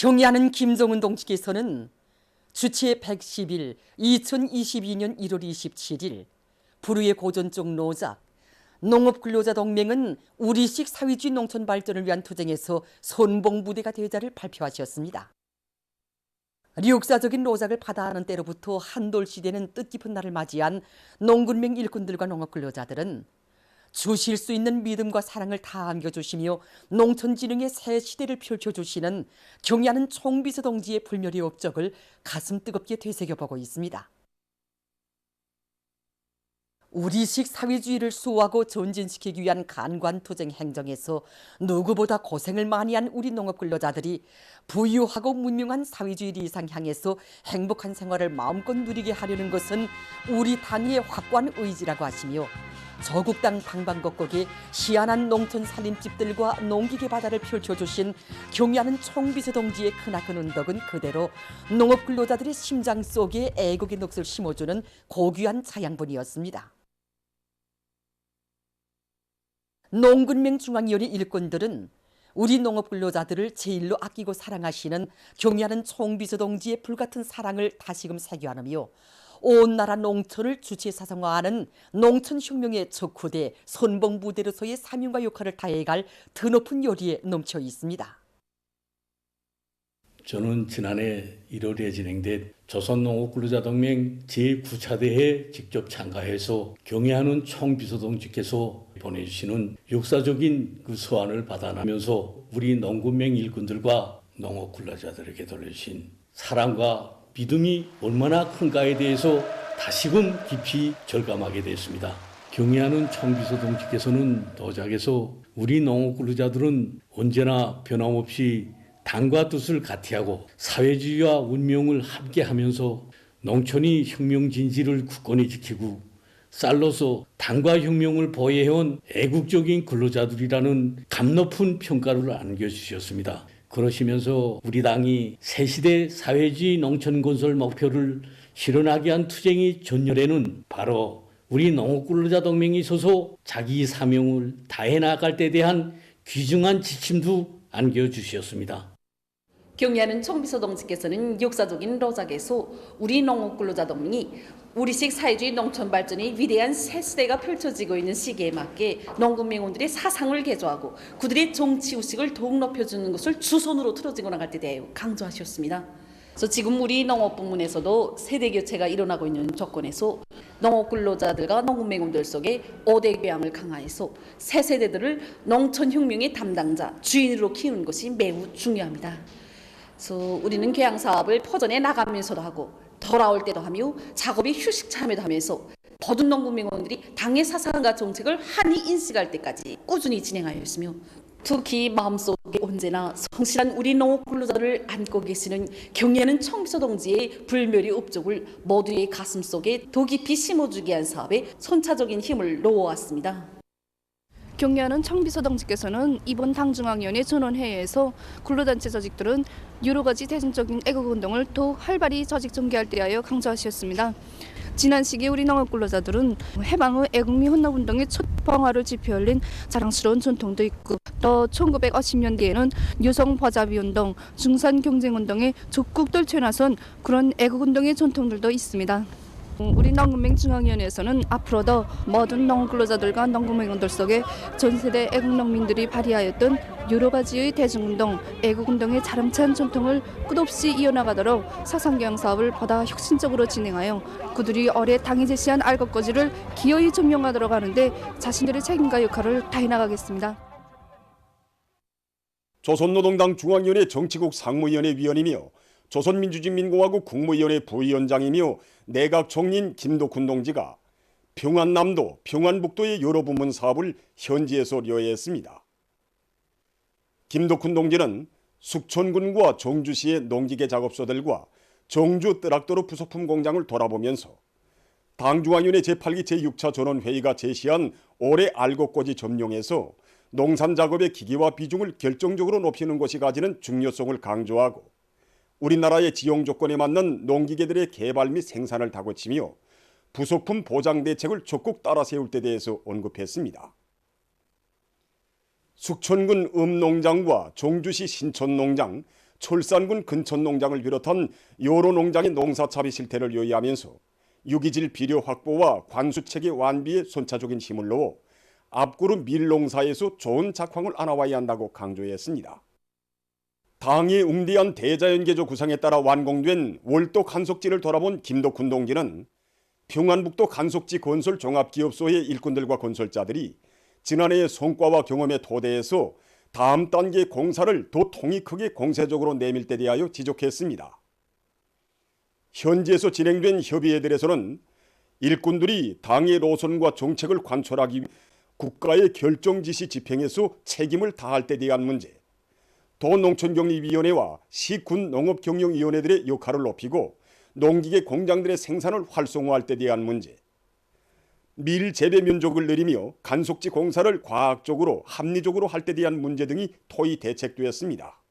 경의하는 김정은 동지께서는 주체 110일 2022년 1월 27일 불후의 고전적 노작 농업근로자동맹은 우리식 사회주의 농촌 발전을 위한 투쟁에서 선봉부대가 되자를 발표하셨습니다. 역사적인 노작을 받아하는 때로부터 한돌 시대는 뜻깊은 날을 맞이한 농군맹 일꾼들과 농업근로자들은 주실 수 있는 믿음과 사랑을 다 안겨주시며 농촌진흥의 새 시대를 펼쳐주시는 경의하는 총비서 동지의 불멸의 업적을 가슴 뜨겁게 되새겨보고 있습니다. 우리식 사회주의를 수호하고 전진시키기 위한 간관투쟁 행정에서 누구보다 고생을 많이 한 우리 농업근로자들이 부유하고 문명한 사회주의 이상 향해서 행복한 생활을 마음껏 누리게 하려는 것은 우리 당의 확고한 의지라고 하시며 저국당 방방곡곡에 희한한 농촌 살림집들과 농기계 바다를 펼쳐주신 경의하는 총비서 동지의 크나큰 은덕은 그대로 농업근로자들의 심장 속에 애국의 넋을 심어주는 고귀한 자양분이었습니다. 농군맹 중앙위원회 일꾼들은 우리 농업근로자들을 제일로 아끼고 사랑하시는 경의하는 총비서 동지의 불같은 사랑을 다시금 새겨안으며 온 나라 농촌을 주체사상화하는 농촌혁명의 척후대 선봉부대로서의 사명과 역할을 다해갈 드높은 요리에 넘쳐 있습니다. 저는 지난해 1월에 진행된 조선농업근로자동맹 제9차대회에 직접 참가해서 경의하는 총비서동지께서 보내주시는 역사적인 그 서한을 받아나면서 우리 농군맹 일꾼들과 농업근로자들에게 돌려주신 사랑과 믿음이 얼마나 큰가에 대해서 다시금 깊이 절감하게 됐습니다. 경의하는 총비서동지께서는 도작에서 우리 농업근로자들은 언제나 변함없이 당과 뜻을 같이하고 사회주의와 운명을 함께하면서 농촌이 혁명 진실을 굳건히 지키고 쌀로서 당과 혁명을 보호해온 애국적인 근로자들이라는 감높은 평가를 안겨주셨습니다. 그러시면서 우리 당이 새시대 사회주의 농촌 건설 목표를 실현하게 한 투쟁의 전열에는 바로 우리 농업근로자 동맹이 서서 자기 사명을 다해 나갈 때에 대한 귀중한 지침도 안겨주셨습니다. 경의하는 총비서 동지께서는 역사적인 로작에서 우리 농업근로자 동맹이 우리식 사회주의 농촌 발전의 위대한 새 시대가 펼쳐지고 있는 시기에 맞게 농군맹원들의 사상을 개조하고 그들의 정치의식을 더욱 높여주는 것을 주선으로 틀어지고 나갈 때 대하여 강조하셨습니다. 그래서 지금 우리 농업부문에서도 세대 교체가 일어나고 있는 조건에서 농업근로자들과 농군맹원들 속에 5대 교양을 강화해서 새 세대들을 농촌혁명의 담당자, 주인으로 키우는 것이 매우 중요합니다. 그래서 우리는 교양 사업을 퍼전해 나가면서도 하고 돌아올 때도 하며 작업이 휴식 참여도 하면서 모든 농군맹원들이 당의 사상과 정책을 한이 인식할 때까지 꾸준히 진행하여 있으며 특히 마음속에 언제나 성실한 우리 농업근로자들을 안고 계시는 경의하는 총비서 동지의 불멸의 업적을 모두의 가슴속에 더 깊이 심어주기 위한 사업에 선차적인 힘을 놓아왔습니다. 경의하는 총비서 동지께서는 이번 당중앙위원회 전원회의에서 근로단체 조직들은 여러 가지 대중적인 애국운동을 더욱 활발히 조직 전개할 때 하여 강조하셨습니다. 지난 시기에 우리 농업근로자들은 해방 후 애국미 혼납운동의 첫 방화를 지표올린 자랑스러운 전통도 있고 또 1950년대에는 여성 보자비운동, 중산경쟁운동에 적극 떨쳐 나선 그런 애국운동의 전통들도 있습니다. 우리 농군맹 중앙위원회에서는 앞으로도 모든 농업근로자들과 농군맹원들 속에 전세대 애국농민들이 발휘하였던 여러 가지의 대중운동, 애국운동의 자람찬 전통을 끝없이 이어나가도록 사상교양 사업을 보다 혁신적으로 진행하여 그들이 올해 당이 제시한 알곡거지를 기어이 증명하도록 하는데 자신들의 책임과 역할을 다해나가겠습니다. 조선노동당 중앙위원회 정치국 상무위원회 위원이며 조선민주주의민공화국 국무위원회 부위원장이며 내각 총리인 김덕훈 동지가 평안남도, 평안북도의 여러 부문 사업을 현지에서 료해했습니다. 김덕훈 동지는 숙천군과 정주시의 농기계 작업소들과 정주 뜨락도로 부속품 공장을 돌아보면서 당중앙위원회 제8기 제6차 전원회의가 제시한 올해 알곡고지 점용에서 농산작업의 기기화 비중을 결정적으로 높이는 것이 가지는 중요성을 강조하고 우리나라의 지형 조건에 맞는 농기계들의 개발 및 생산을 다그치며 부속품 보장 대책을 적극 따라 세울 때 대해서 언급했습니다. 숙천군 음농장과 종주시 신촌농장, 철산군 근천 농장을 비롯한 여러 농장의 농사차비 실태를 요의하면서 유기질 비료 확보와 관수체계 완비에 선차적인 힘을 넣어 앞으로 밀농사에서 좋은 작황을 안아와야 한다고 강조했습니다. 당의 웅대한 대자연개조 구상에 따라 완공된 월도 간속지를 돌아본 김덕훈 동지는 평안북도 간속지 건설 종합기업소의 일꾼들과 건설자들이 지난해의 성과와 경험에 토대해서 다음 단계 공사를 더 통이 크게 공세적으로 내밀 때 대하여 지적했습니다. 현지에서 진행된 협의회들에서는 일꾼들이 당의 노선과 정책을 관철하기 위해 국가의 결정지시 집행에서 책임을 다할 때 대한 문제, 도농촌격리위원회와 시군농업경영위원회들의 역할을 높이고 농기계 공장들의 생산을 활성화할 때 대한 문제, 밀 재배 면적을 늘리며 간속지 공사를 과학적으로 합리적으로 할 때 대한 문제 등이 토의 대책되었습니다.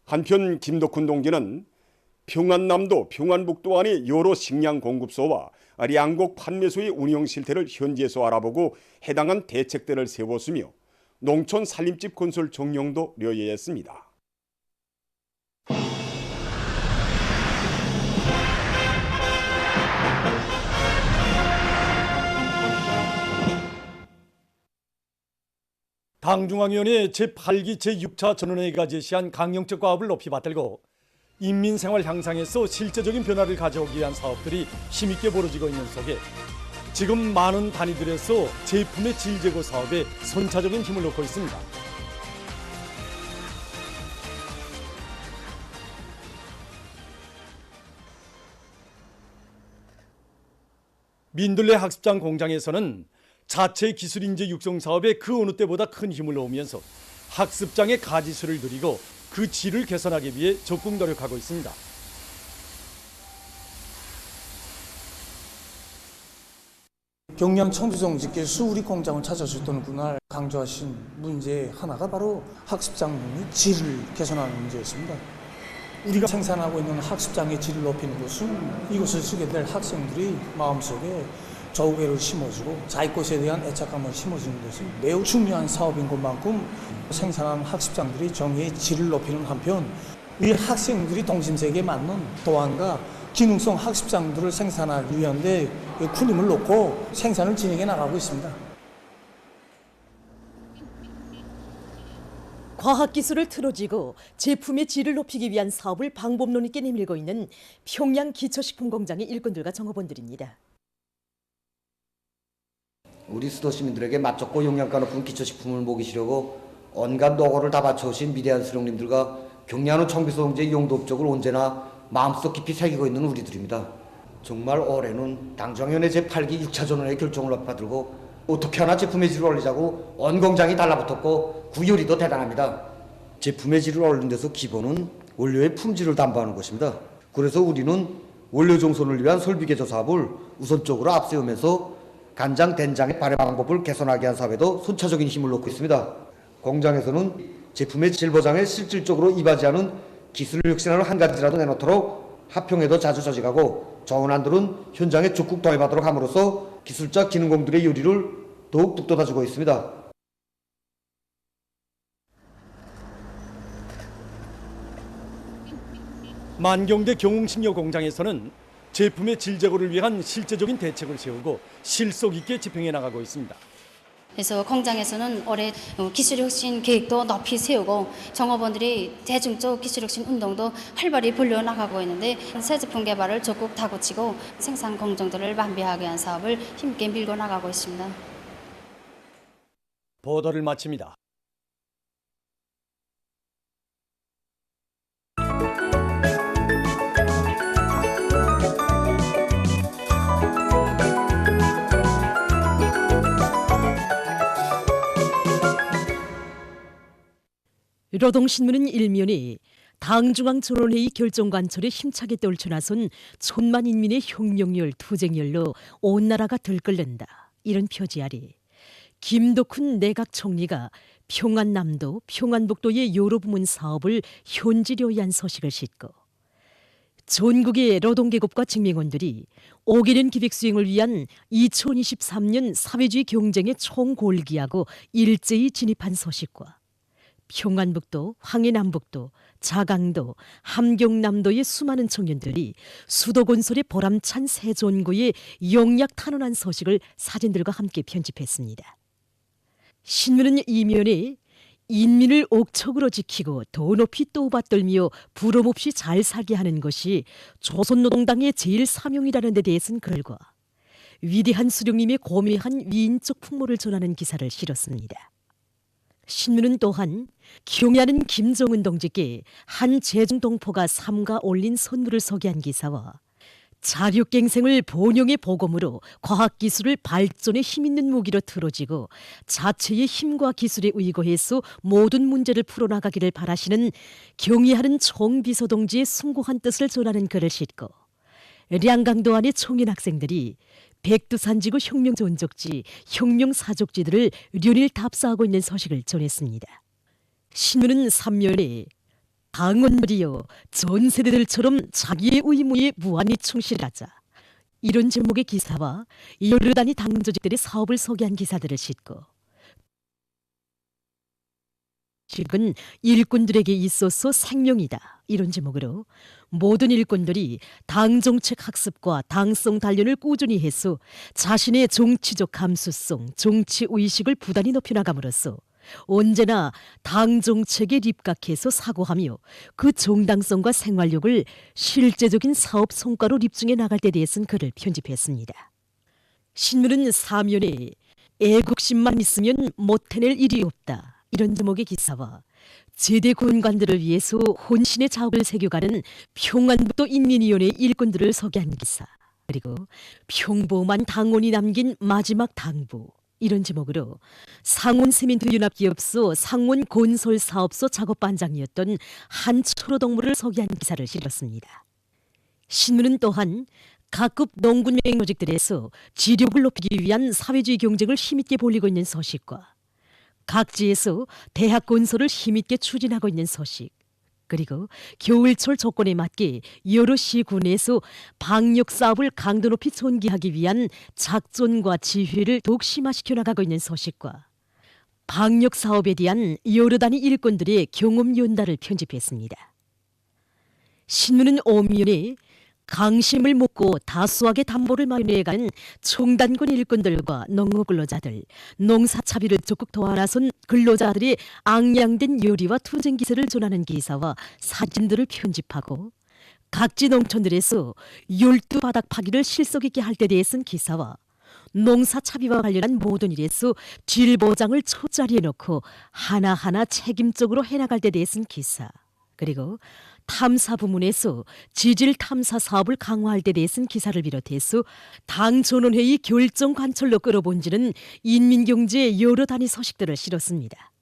한편 김덕훈 동지는 평안남도 평안북도 안의 여러 식량 공급소와 량곡 판매소의 운영 실태를 현지에서 알아보고 해당한 대책들을 세웠으며 농촌 살림집 건설 정령도 려예했습니다. 당중앙위원회 제8기 제6차 전원회의가 제시한 강령적 과업을 높이 받들고 인민생활 향상에서 실제적인 변화를 가져오기 위한 사업들이 힘있게 벌어지고 있는 속에 지금 많은 단위들에서 제품의 질 제고 사업에 선차적인 힘을 놓고 있습니다. 민들레 학습장 공장에서는 자체 기술 인재 육성 사업에 그 어느 때보다 큰 힘을 놓으면서 학습장의 가지수를 늘리고 그 질을 개선하기 위해 적극 노력하고 있습니다. 경량 청비소동지께서 수우리 공장을 찾아주던 그날 강조하신 문제 하나가 바로 학습장의 질을 개선하는 문제였습니다. 우리가 생산하고 있는 학습장의 질을 높이는 것은 이것을 쓰게 될 학생들이 마음속에 조우개를 심어주고 자기 것에 대한 애착감을 심어주는 것은 매우 중요한 사업인 것만큼 생산하는 학습장들이 정의의 질을 높이는 한편 우리 학생들이 동심세계에 맞는 도안과 기능성 학습장들을 생산하기 위한 데 큰 힘을 놓고 생산을 진행해 나가고 있습니다. 과학기술을 틀어쥐고 제품의 질을 높이기 위한 사업을 방법론 있게 내밀고 있는 평양 기초식품공장의 일꾼들과 종업원들입니다. 우리 수도 시민들에게 맛 좋고 영양가 높은 기초식품을 먹이시려고 온갖 노고를 다 바쳐오신 위대한 수령님들과 경량한 청비소동지의 용도업적을 언제나 마음속 깊이 새기고 있는 우리들입니다. 정말 올해는 당정위원회 제8기 6차 전원의 결정을 받들고 어떻게 하나 제품의 질을 올리자고 온 공장이 달라붙었고 구열이도 대단합니다. 제품의 질을 올리는 데서 기본은 원료의 품질을 담보하는 것입니다. 그래서 우리는 원료 정손을 위한 설비 개조 사업을 우선적으로 앞세우면서 간장, 된장의 발효 방법을 개선하게 한 사업에도 선차적인 힘을 놓고 있습니다. 공장에서는 제품의 질 보장에 실질적으로 이바지하는 기술 혁신안을 한 가지라도 내놓도록 합평에도 자주 조직하고 좋은 안들은 현장에 적극 도입하도록 함으로써 기술자 기능공들의 요리를 더욱 북돋아주고 있습니다. 만경대 경웅식료 공장에서는 제품의 질 제고를 위한 실제적인 대책을 세우고 실속 있게 집행해 나가고 있습니다. 그래서 공장에서는 올해 기술혁신 계획도 높이 세우고 종업원들이 대중적 기술혁신 운동도 활발히 벌려나가고 있는데 새 제품 개발을 적극 다고치고 생산 공정도를 완비하기 위한 사업을 힘있게 밀고 나가고 있습니다. 보도를 마칩니다. 노동신문은 일면이 당중앙 전원회의 결정관철에 힘차게 떨쳐나선 천만 인민의 혁명열, 투쟁열로 온 나라가 들끓는다. 이런 표지 아래 김덕훈 내각 총리가 평안남도, 평안북도의 여러 부문 사업을 현지료의한 소식을 싣고 전국의 노동계급과 직맹원들이 5개년 기획수행을 위한 2023년 사회주의 경쟁에 총골기하고 일제히 진입한 소식과 평안북도, 황해남북도, 자강도, 함경남도의 수많은 청년들이 수도건설의 보람찬 세존구에 용약 탄원한 소식을 사진들과 함께 편집했습니다. 신문은 이면에 인민을 옥척으로 지키고 더 높이 떠받들며 부럼 없이 잘 살게 하는 것이 조선노동당의 제일 사명이라는 데 대해서는 글과 위대한 수령님의 고매한 위인적 풍모를 전하는 기사를 실었습니다. 신문은 또한 경애하는 김정은 동지께 한 제중동포가 삼가 올린 선물을 소개한 기사와 자력갱생을 본영의 보검으로 과학기술을 발전에 힘있는 무기로 틀어지고 자체의 힘과 기술에 의거해서 모든 문제를 풀어나가기를 바라시는 경애하는 총비서동지의 숭고한 뜻을 전하는 글을 싣고 량강도 안의 청년 학생들이 백두산지구 혁명전적지, 혁명사족지들을 련일 답사하고 있는 소식을 전했습니다. 신문은 3면에 당원들이여 전 세대들처럼 자기의 의무에 무한히 충실하자, 이런 제목의 기사와 여러 단위 당 조직들의 사업을 소개한 기사들을 싣고 실은 일꾼들에게 있어서 생명이다, 이런 제목으로 모든 일꾼들이 당정책 학습과 당성 단련을 꾸준히 해서 자신의 정치적 감수성, 정치의식을 부단히 높여나감으로써 언제나 당정책에 입각해서 사고하며 그 정당성과 생활력을 실제적인 사업 성과로 입증해 나갈 때 대해서는 글을 편집했습니다. 신문은 사면에 애국심만 있으면 못 해낼 일이 없다, 이런 제목의 기사와 제대 군관들을 위해서 혼신의 자욱을 새겨가는 평안북도 인민위원회 일꾼들을 소개한 기사, 그리고 평범한 당원이 남긴 마지막 당부, 이런 제목으로 상온세민트윤합기업소 상온건설사업소 작업반장이었던 한 초로동무를 소개한 기사를 실었습니다. 신문은 또한 각급 농군맹 조직들에서 지력을 높이기 위한 사회주의 경쟁을 힘있게 벌이고 있는 소식과 각지에서 대학 건설을 힘있게 추진하고 있는 소식, 그리고 겨울철 조건에 맞게 여러 시군에서 방역 사업을 강도 높이 전개하기 위한 작전과 지휘를 더욱 심화시켜 나가고 있는 소식과 방역 사업에 대한 여러 단위 일꾼들의 경험 연달을 편집했습니다. 신문은 오면에 강심을 묻고 다수하게 담보를 마련해가는 총단군 일꾼들과 농업근로자들, 농사차비를 적극 도와나선 근로자들의 앙양된 열의와 투쟁기세를 전하는 기사와 사진들을 편집하고 각지 농촌들에서 열두바닥 파기를 실속 있게 할 때 대해서는 기사와 농사차비와 관련한 모든 일에서 질보장을 초짜리에 놓고 하나하나 책임적으로 해나갈 때 대해서는 기사, 그리고 탐사 부문에서 지질 탐사 사업을 강화할 때 대해서는 기사를 비롯해서 당 전원회의 결정 관철로 끌어본지는 인민경제의 여러 단위 소식들을 실었습니다.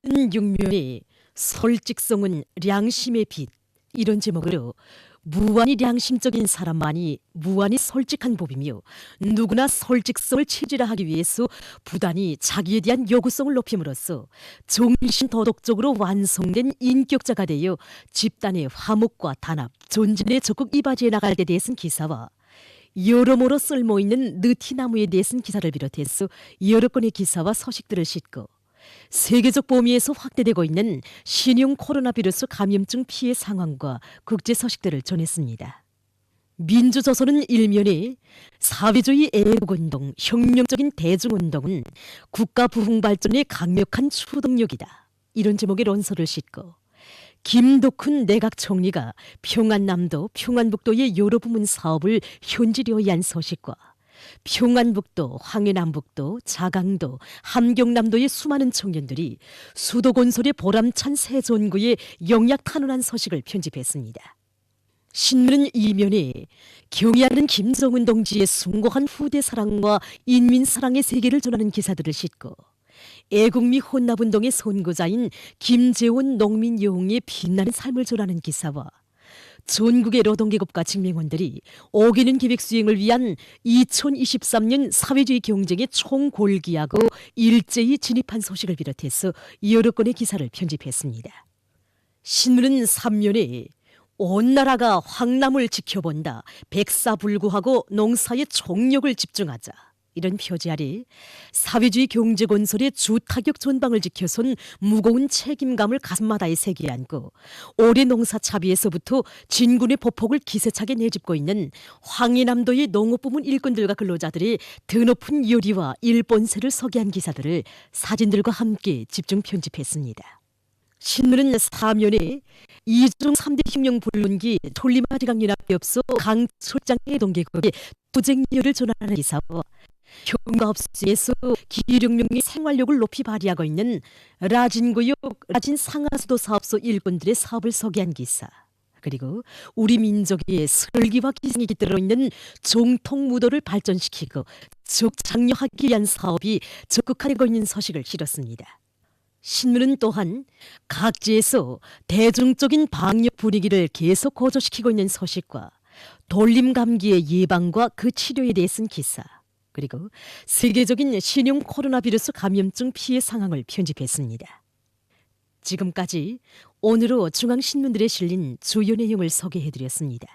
6면에 솔직성은 양심의 빛, 이런 제목으로 무한히 양심적인 사람만이 무한히 솔직한 법이며 누구나 솔직성을 체질화하기 위해서 부단히 자기에 대한 요구성을 높임으로써 정신도덕적으로 완성된 인격자가 되어 집단의 화목과 단합, 존진에 적극 이바지해 나갈 때 대해서는 기사와 여러모로 쓸모있는 느티나무에 대해서는 기사를 비롯해서 여러 건의 기사와 소식들을 싣고 세계적 범위에서 확대되고 있는 신형 코로나 바이러스 감염증 피해 상황과 국제 소식들을 전했습니다. 민주조선은 일면에 사회주의 애국운동, 혁명적인 대중운동은 국가 부흥 발전의 강력한 추동력이다, 이런 제목의 논설을 싣고 김덕훈 내각 총리가 평안남도, 평안북도의 여러 부문 사업을 현지료의한 소식과 평안북도, 황해남북도, 자강도, 함경남도의 수많은 청년들이 수도건설의 보람찬 세존구에 영약 탄원한 소식을 편집했습니다. 신문은 이면에 경애하는 김정은 동지의 숭고한 후대 사랑과 인민 사랑의 세계를 전하는 기사들을 싣고 애국미 혼납운동의 선구자인 김재원 농민 여웅의 빛나는 삶을 전하는 기사와 전국의 노동계급과 직맹원들이 5개년 계획 수행을 위한 2023년 사회주의 경쟁에 총골기하고 일제히 진입한 소식을 비롯해서 여러 건의 기사를 편집했습니다. 신문은 3면에 온 나라가 황남을 지켜본다, 백사불구하고 농사에 총력을 집중하자, 이런 표지 아래 사회주의 경제건설의 주타격 전방을 지켜선 무거운 책임감을 가슴마다에 새겨 안고 올해 농사차비에서부터 진군의 보폭을 기세차게 내짚고 있는 황해남도의 농업부문 일꾼들과 근로자들의 드높은 요리와 일본세를 소개한 기사들을 사진들과 함께 집중 편집했습니다. 신문은 사면에 이중 3대 혁명 불륜기 톨리마지강연합협소 강출장의 동계국의 투쟁리를 전하는 기사와 경과업소에서 기룡룡의 생활력을 높이 발휘하고 있는 라진구역 라진 상하수도 사업소 일꾼들의 사업을 소개한 기사, 그리고 우리 민족의 설기와 기생이 깃들어 있는 정통무도를 발전시키고 적장려하기 위한 사업이 적극화되고 있는 소식을 실었습니다. 신문은 또한 각지에서 대중적인 방역 분위기를 계속 고조시키고 있는 소식과 돌림 감기의 예방과 그 치료에 대해 쓴 기사, 그리고 세계적인 신형 코로나 바이러스 감염증 피해 상황을 편집했습니다. 지금까지 오늘로 중앙신문들에 실린 주요 내용을 소개해드렸습니다.